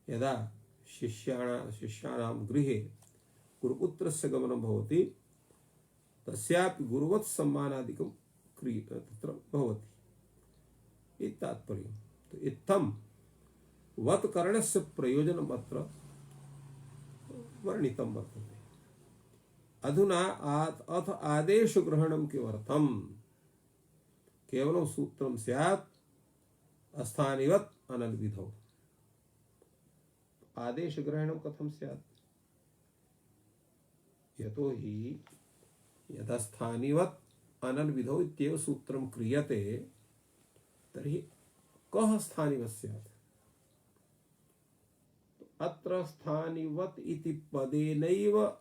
यदा शिष्याणां गृहे गुरुपुत्रस्य गमनं भवति, तस्यापि गुरुवत् सम्मानादिकं तत्र भवति इति तात्पर्यम्। तो इत्थं वत् करणस्य प्रयोजनम् अत्र वर्णितं वर्तते। अधुना अथ आदेशग्रहणं किमर्थम्? केवलं सूत्रं स्यात् अस्थानिवत् अनल्विधौ। आदेशग्रहणं कथं स्यात्? यतो हि यदस्थानिवत् अनल्विधौ इत्येव सूत्रं क्रियते, तर्हि कः स्थानिवत् स्यात्? अत्र स्थानिवत् इति पदेनैव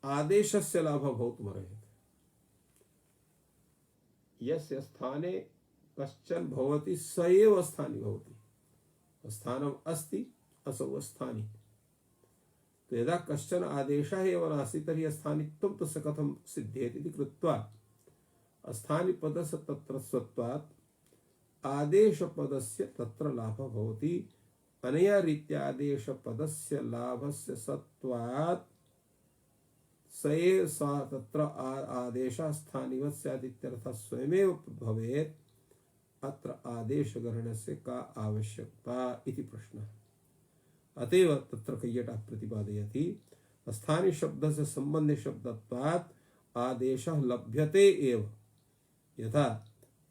आदेशस्य लाभः भवितुमर्हति। यस्य स्थाने कश्चन भवति स एव स्थानी भवति। स्थानम् अस्ति, असौ स्थानी। तो यदा कश्चन आदेशः एव नास्ति तर्हि स्थानित्वं तस्य कथं सिद्ध्येत् इति कृत्वा स्थानिपदस्य तत्र सत्वात् आदेशपदस्य तत्र लाभः भवति। अनया रीत्या आदेशपदस्य लाभस्य सत्वात् स एव सा तत्र आदेशः स्थानिवत् स्यात् इत्यर्थः स्वयमेव भवेत्। अत्र आदेशग्रहणस्य का आवश्यकता इति प्रश्नः। अतएव तत्र कैयटः प्रतिपादयति स्थानि शब्दस्य सम्बन्धे शब्दत्वात् आदेशः लभ्यते एव। यथा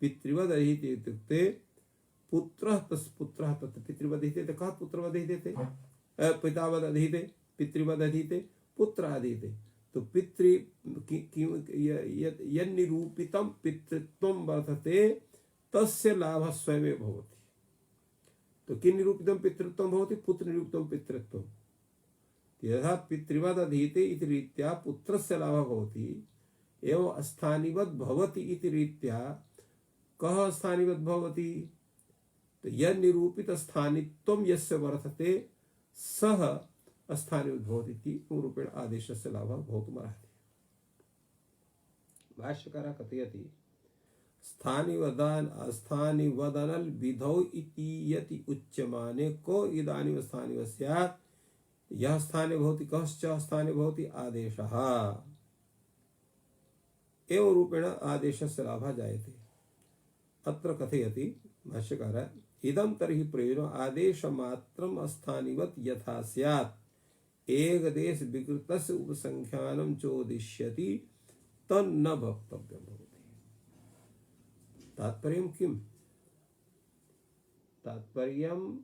पितृवद् अधीते इत्युक्ते पुत्रः तस् पुत्रः तत् पितृवद् अधीते, कः पुत्रवद् अधीते? पितावद् अधीते, पितृवद् अधीते, पुत्र अधीते। तो पितृ यन्निरूपितं पितृत्वं वर्तते तस्य लाभः स्वयमेव भवति। तो किं निरूपितं पितृत्वं भवति? पुत्र निरूपितं पितृत्वं। यथा पितृवद् अधीते इति रीत्या पुत्रस्य लाभः भवति, एवं स्थानिवद् भवति इति रीत्या कः स्थानिवद् भवति? तो यन्निरूपित स्थानित्वं यस्य वर्तते सः स्थानिवद् भवति इति रूपेण आदेशस्य लाभः भवितुमर्हति। भाष्यकारः कथयति स्थानिवदनल् विधौ इति यति उच्यमाने को इदानीं स्थानिवत् स्यात्। यः स्थाने भवति कश्च स्थाने भवति आदेशः। एवं रूपेण आदेशस्य लाभः जायते। अत्र कथयति भाष्यकारः इदं तर्हि प्रयोजनम् आदेशमात्रम् स्थानिवत् यथा स्यात् एकदेश विकृतस्य उपसंख्यानं चोदिष्यति तन्न वक्तव्यं भवति। तात्पर्यं किम्? तात्पर्यं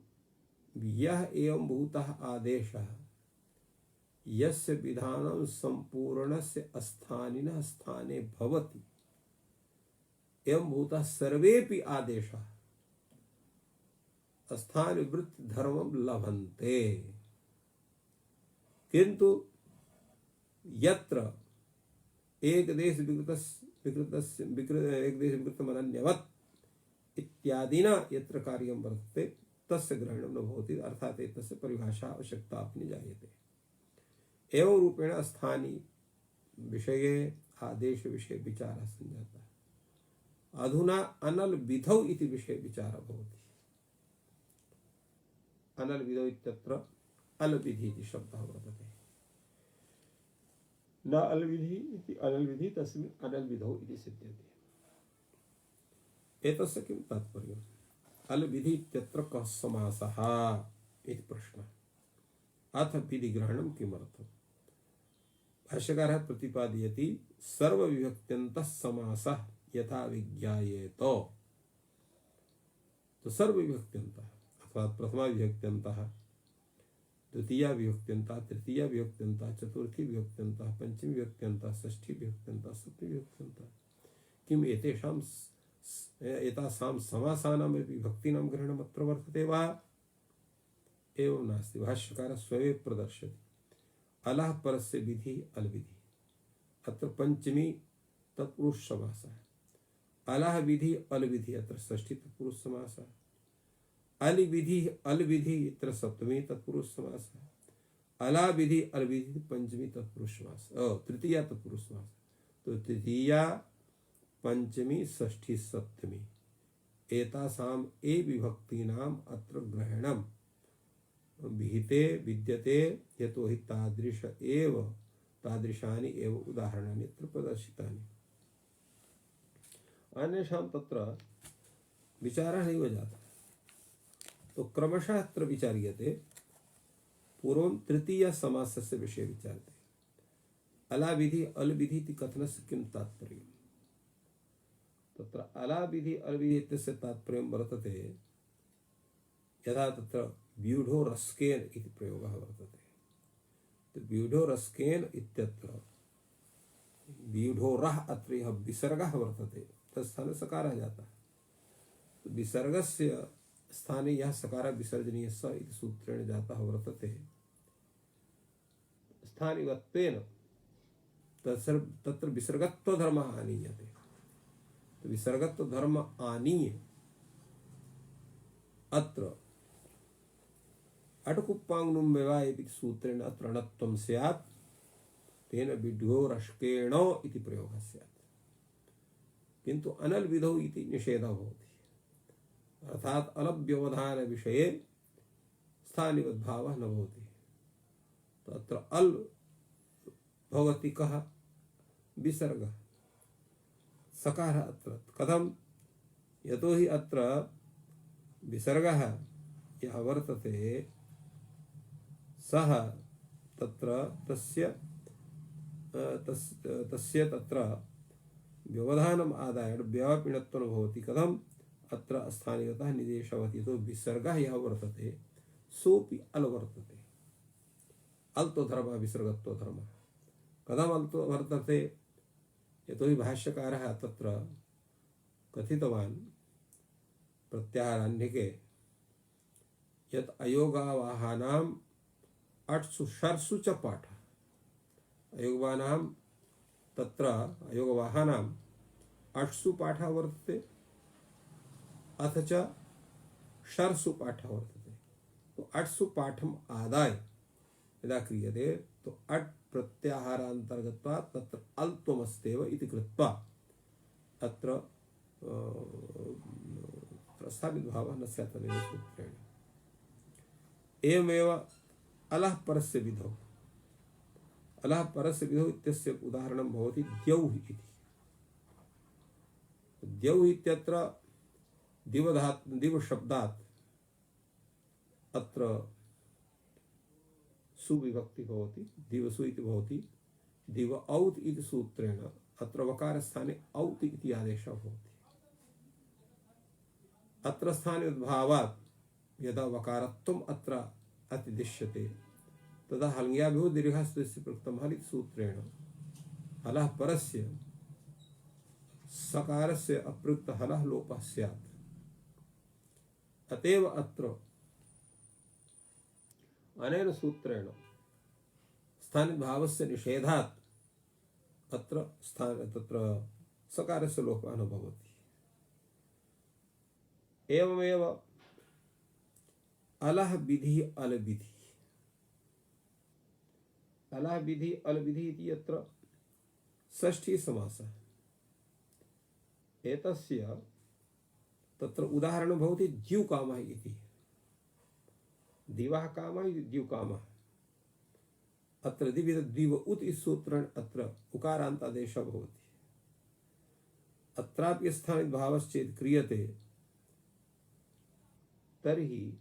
यः एवं भूतः आदेशः यस्य विधानं संपूर्णस्य स्थानिनः स्थाने भवति, एवं भूतः सर्वेपि आदेशः स्थानवृत्ति धर्मं लभन्ते। किंतु यत्र एकदेश विकृतमनन्यवत् इत्यादिना यत्र कार्यं वर्तते तस्य ग्रहणं न भवति, अर्थात तस्य परिभाषा आवश्यकता अपनी जायते। एवं रूपेण स्थानी विषये आदेश विषये विचारः संजातः। अधुना अनल विधौ इति विषये विचारः भवति। अनल विधौ इत्यत्र अलविधि इति शब्दः वर्तते। न अलविधि इति अनलविधि, तस्मिन् अनलविधौ इति सिद्ध्यते। एतस्य किं तात्पर्यम्? अलविधि इत्यत्र कः समासः इति प्रश्नः। अथ विधिग्रहणं किमर्थम्? भाष्यकारः प्रतिपादयति सर्वविभक्त्यन्तः समासः यथा विज्ञायेत। तो सर्वविभक्त्यन्तः अर्थात् प्रथमा विभक्त्यन्तः द्वितीया विभक्त्यन्ता, तृतीया विभक्त्यन्ता, चतुर्थी विभक्त्यन्ता, पंचमी विभक्त्यन्ता, षष्ठी विभक्त्यन्ता, सप्तमी विभक्त्यन्ता। किम एतासां समासानां विभक्तीनां ग्रहणम् अत्र वर्तते वा? एवं नास्ति। भाष्यकारः स्वयं प्रदर्शयति। अलः परस्य विधि अलविधि। अत्र पंचमी तत्पुरुष समासः, अलः विधि अलविधि अत्र षष्ठी तत्पुरुष समासः, अलविधि अलविधि इत्र सप्तमी तत्पुरुष समासः, अला विधि अलविधि पंचमी तत्पुरुष समासः, तृतीया तत्पुरुष समासः। तो तृतीया पंचमी षष्ठी सप्तमी एतासाम् ए विभक्तीनाम् अत्र ग्रहणम् विहिते विद्यते, यतो हि तादृशानि एव उदाहरणानि अत्र प्रदर्शितानि। अन्येषां तत्र विचारः नैव जातः। तो क्रमशः अत्र विचार्यते। पूर्वं तृतीय समासस्य विषये विचार्यते। अलाविधि अलविधि इति कथनस्य किं तात्पर्यम्? तत्र अलाविधि अलविधि इत्यस्य तात्पर्यं वर्तते, यथा तत्र व्यूढो रस्केन इति प्रयोगः वर्तते। तो व्यूढो रस्केन इत्यत्र व्यूढोरः अत्र यः विसर्गः वर्तते तत्स्थाने सकारः जातः। तो विसर्गस्य स्थाने यः सकारः विसर्जनीयः स इति सूत्रेण जातः वर्तते। स्थानिवत्वेन तत्र विसर्गत्वधर्मः आनीयते। तो विसर्गत्वधर्म आनीय अत्र अटकुप्पाङ्गुं व्यवाय इति सूत्रेण अत्र अणत्वं स्यात्, तेन विढोरश्केण इति प्रयोगः स्यात्। किन्तु अनल विधौ इति निषेधः भवति। अर्थात् अलव्यवधान विषये स्थानिवद्भावः न भवति। तो अत्र अल भवति कः? विसर्गः, सकारः अत्र कथं? यतो हि अत्र विसर्गः यः वर्तते सः तत्र तस्य तत्र व्यवधानम् आदाय व्यापिणत्वं भवति। कथम्? अत्र स्थानीयतः निदेशवति। तो विसर्गः यः वर्तते सोऽपि अल् वर्तते। अल्तो धर्मः विसर्गत्व धर्मः। कथम् अल्तो वर्तते? यतो हि भाष्यकारः तत्र कथितवान् प्रत्याहारान्निके यत् अयोगावाहानाम् अट्सु षट्सु च पाठः। अयोगवानां तत्र अयोगवाहानाम् अट्सु पाठः वर्तते, अथ च षट्सु पाठः वर्तते। तो अट्सु पाठम् आदाय यदा क्रियते तो अट् प्रत्याहारान्तर्गत्वात् तत्र अल्त्वमस्त्येव इति कृत्वा अत्र प्रस्तावितभावः न स्यात् अनेन सूत्रेण। एवमेव अलः परस्य विधौ, अलः परस्य विधौ इत्यस्य उदाहरणं भवति द्यौः इति। द्यौः इत्यत्र दिव शब्दात् अत्र सुविभक्ति भवति, दिवसु इति भवति। दिव औत् इति सूत्रेण अत्र वकारस्थाने औत् इति आदेशः भवति। अत्र स्थाने भावात् यदा वकारत्वम् अत्र अतिदिश्यते तदा हल्ङ्याभ्यो दीर्घस्य प्रयुक्तं हल् इति सूत्रेण हलः परस्य सकारस्य अप्रयुक्त हलः लोपः स्यात्। अतएव अत्र अनेन सूत्रेण स्थानिभावस्य निषेधात् अत्र तत्र सकारस्य लोपः न भवति। एवमेव अलः विधि अलविधि, अलः विधि अलविधि इति अत्र षष्ठी समासः। एतस्य तत्र उदाहरणं भवति द्युकामः इति। दिवः कामः द्युकामः। अत्र दिव उत् इति सूत्रेण अत्र उकारान्तादेशः भवति। अत्रापि स्थानिभावश्चेत् क्रियते तर्हि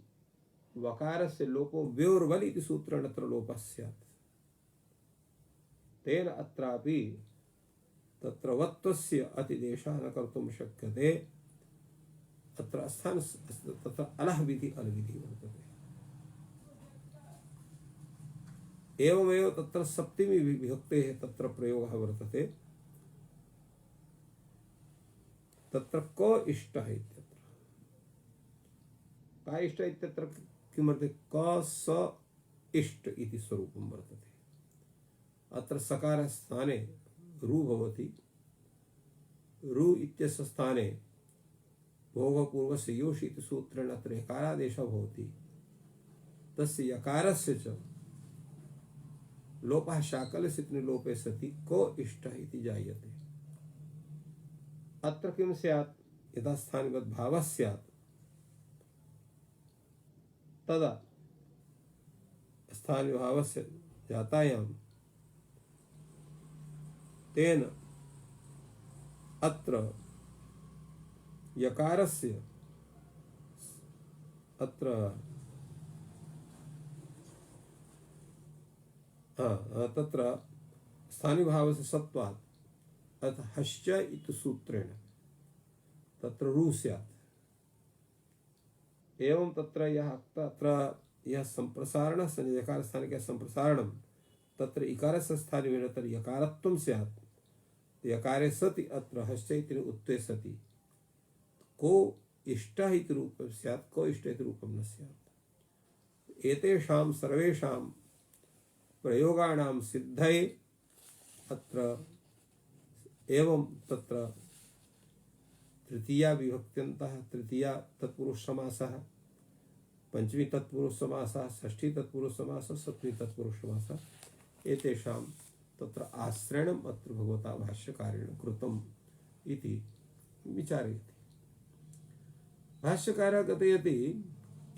वकारस्य लोपो व्योर्वल् इति सूत्रेण अत्र लोपः स्यात्। तेन अत्रापि तत्र वत्वस्य अतिदेशः न कर्तुं शक्यते। अत्र स्थान तत्र अलः विधि अलविधि वर्तते। एवमेव तत्र सप्तमी विभक्तेः तत्र प्रयोगः वर्तते। तत्र क इष्टः इत्यत्र का इष्ट इत्यत्र किमर्थं क स इष्ट इति स्वरूपं वर्तते। अत्र सकार स्थाने रु भवति। रु इत्यस्य स्थाने भोगपूर्वस्य योषि इति सूत्रेण अत्र यकारादेशः भवति। तस्य यकारस्य च लोपः शाकलस्य इति लोपे सति को इष्टः इति जायते। अत्र किं स्यात्? यदा स्थानिवद् भावः स्यात् तदा स्थानिभावस्य जातायां तेन अत्र यकारस्य अत्र तत्र स्थानिभावस्य सत्वात् अतः हश्च इति सूत्रेण तत्र रु स्यात्। एवं तत्र यः संप्रसारणः यकार स्थानिकः संप्रसारणं तत्र इकारस्य स्थाने तत्र यकारत्वं स्यात्। यकारे सति अत्र हश्च इति उत्थे सति को इष्टः इति रूपं स्यात्, को इष्ट इति रूपं न स्यात्। एतेषां सर्वेषां प्रयोगाणां सिद्धये अत्र एवं तत्र तृतीया विभक्त्यन्तः तृतीया तत्पुरुष समासः, पंचमी तत्पुरुष समासः, षष्ठी तत्पुरुष समासः, सप्तमी तत्पुरुष समासः एतेषां तत्र आश्रयणम् अत्र भगवता भाष्यकारेण कृतम् इति विचारयति। भाष्यकारः कथयति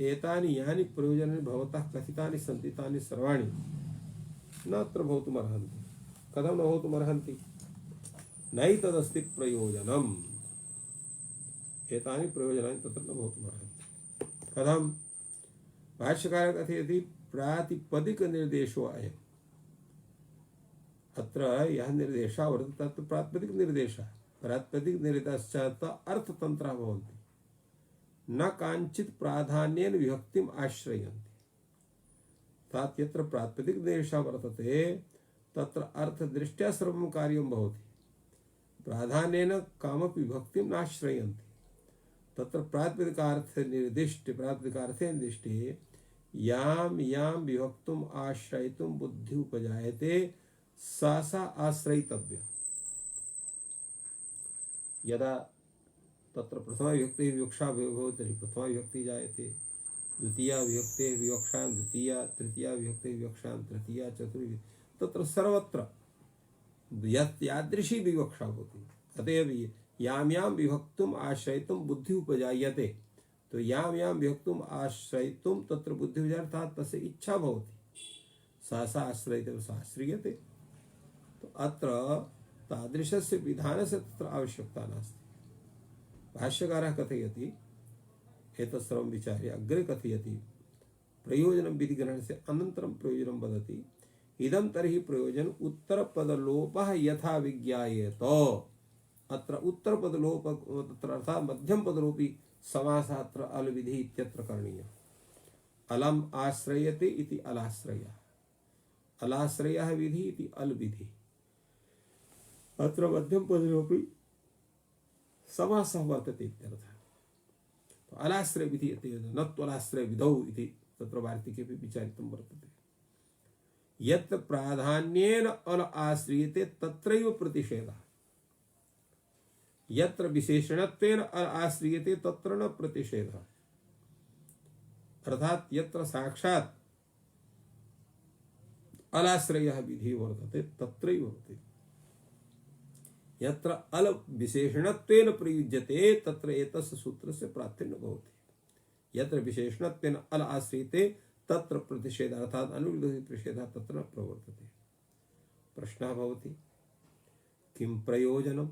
एतानि यानि प्रयोजनानि भवतः कथितानि सन्ति तानि सर्वाणि न अत्र भवितुमर्हन्ति। कथं न भवितुमर्हन्ति? नैतदस्ति प्रयोजनम्। एतानि प्रयोजनानि तत्र न भवितुमर्हन्ति। कथं? भाष्यकारः कथयति प्रातिपदिकनिर्देशो अयम्। अत्र यः निर्देशः वर्तते तत् प्रातिपदिकनिर्देशः। प्रातिपदिकनिर्देशश्च अर्थतन्त्राः भवन्ति, न काञ्चित् प्राधान्येन विभक्तिम् आश्रयन्ति। अर्थात् यत्र प्रातिपदिकनिर्देशः वर्तते तत्र अर्थदृष्ट्या सर्वं कार्यं भवति, प्राधान्येन कामपि विभक्तिं नाश्रयन्ति। तत्र प्रातिपदिकार्थे निर्दिष्टे यां यां विभक्तुम् आश्रयितुं बुद्धि उपजायते सा सा आश्रयितव्या। यदा तत्र प्रथमा विभक्तिः विवक्षा भवति तर्हि प्रथमा विभक्तिः जायते, द्वितीया विभक्तेः विवक्षां द्वितीया, तृतीया विभक्तेः विवक्षां तृतीया, चतुर्थी, तत्र सर्वत्र यादृशी विवक्षा भवति। अतएव यां यां विभक्तुम् आश्रयितुं बुद्धि उपजायते। तो यां यां विभक्तुम् आश्रयितुं तत्र बुद्धि उपजायते अर्थात् तस्य इच्छा भवति, सा सा आश्रयितव्या, सा आश्रियते। तो अत्र तादृशस्य विधानस्य तत्र आवश्यकता नास्ति। भाष्यकारः कथयति एतत् सर्वं विचार्य अग्रे कथयति प्रयोजनं विधिग्रहणस्य अनन्तरं प्रयोजनं वदति। इदं तर्हि प्रयोजन उत्तरपदलोपः यथा विज्ञायेत। अत्र उत्तरपदलोप तत्र अर्थात् मध्यमपदलोपी समासः अत्र अल विधि इत्यत्र करणीयः। अलम् आश्रयते इति अलाश्रयः, अलाश्रयः विधि इति अल विधि। अत्र मध्यमपदलोपी समासः वर्तते इत्यर्थः। तो अलाश्रय विधि इति न त्वलाश्रय विधौ इति तत्र वार्तिकेऽपि विचारितं वर्तते। यत्र प्राधान्येन अल आश्रियते तत्रैव प्रतिषेधः, यत्र विशेषणत्वेन अल आश्रियते तत्र न प्रतिषेधः। अर्थात् यत्र साक्षात् अलाश्रयः विधि वर्तते तत्रैव वर्तते। यत्र अल विशेषणत्वेन प्रयुज्यते तत्र एतस्य सूत्रस्य प्रार्थ्यं न भवति। यत्र विशेषणत्वेन अल आश्रियते तत्र प्रतिषेधः अर्थात् अनुविरोधी प्रतिषेधः तत्र न प्रवर्तते। प्रश्नः भवति किं प्रयोजनं?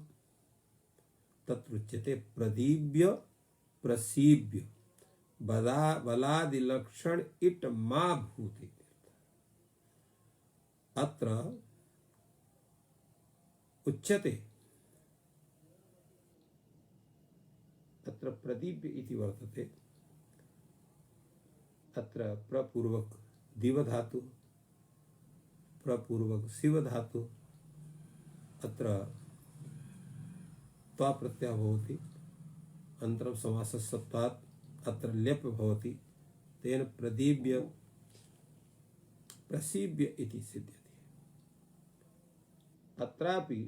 तत्रुच्यते प्रदीप्य प्रसीव्य बलादिलक्षण इट मा भूति। अत्र उच्यते तत्र प्रदीप्य इति वर्तते। अत्र प्रपूर्वक दिव धातु प्रपूर्वक शिव धातु अत्र त्वा प्रत्यय भवति अनन्तरं समासस्तत्वात् अत्र ल्यप् भवति तेन प्रदीप्य प्रसीव्य इति सिद्ध्यति। अत्रापि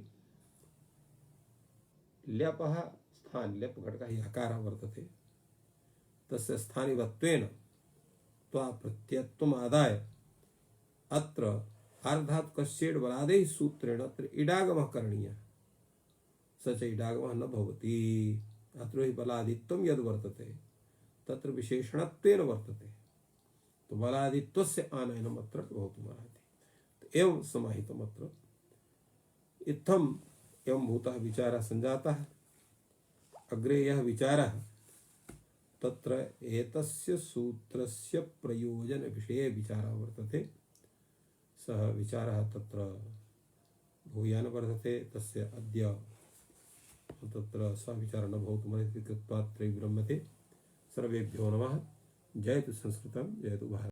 ल्यपः स्थान ल्यप् घटकः यकारः वर्तते तस्य स्थानिवत्वेन त्वा प्रत्ययत्वम् आदाय अत्र आर्धात्कस्येड् बलादेः सूत्रेण अत्र इडागमः करणीयः स च इडागमः न भवति। अत्र हि बलादित्वं यद् वर्तते तत्र विशेषणत्वेन वर्तते तो बलादित्वस्य आनयनम् अत्र भवितुमर्हति। एवं समाहितम् अत्र इत्थम् एवं भूतः विचारः सञ्जातः। अग्रे यः विचारः तत्र एतस्य सूत्रस्य प्रयोजनविषये विचारः वर्तते सः विचारः तत्र भूयान् वर्तते तस्य अद्य तत्र सः विचारः न भवितुमर्हति कृत्वा अत्रैव विरम्यते। सर्वेभ्यो नमः। जयतु संस्कृतं जयतु भारत।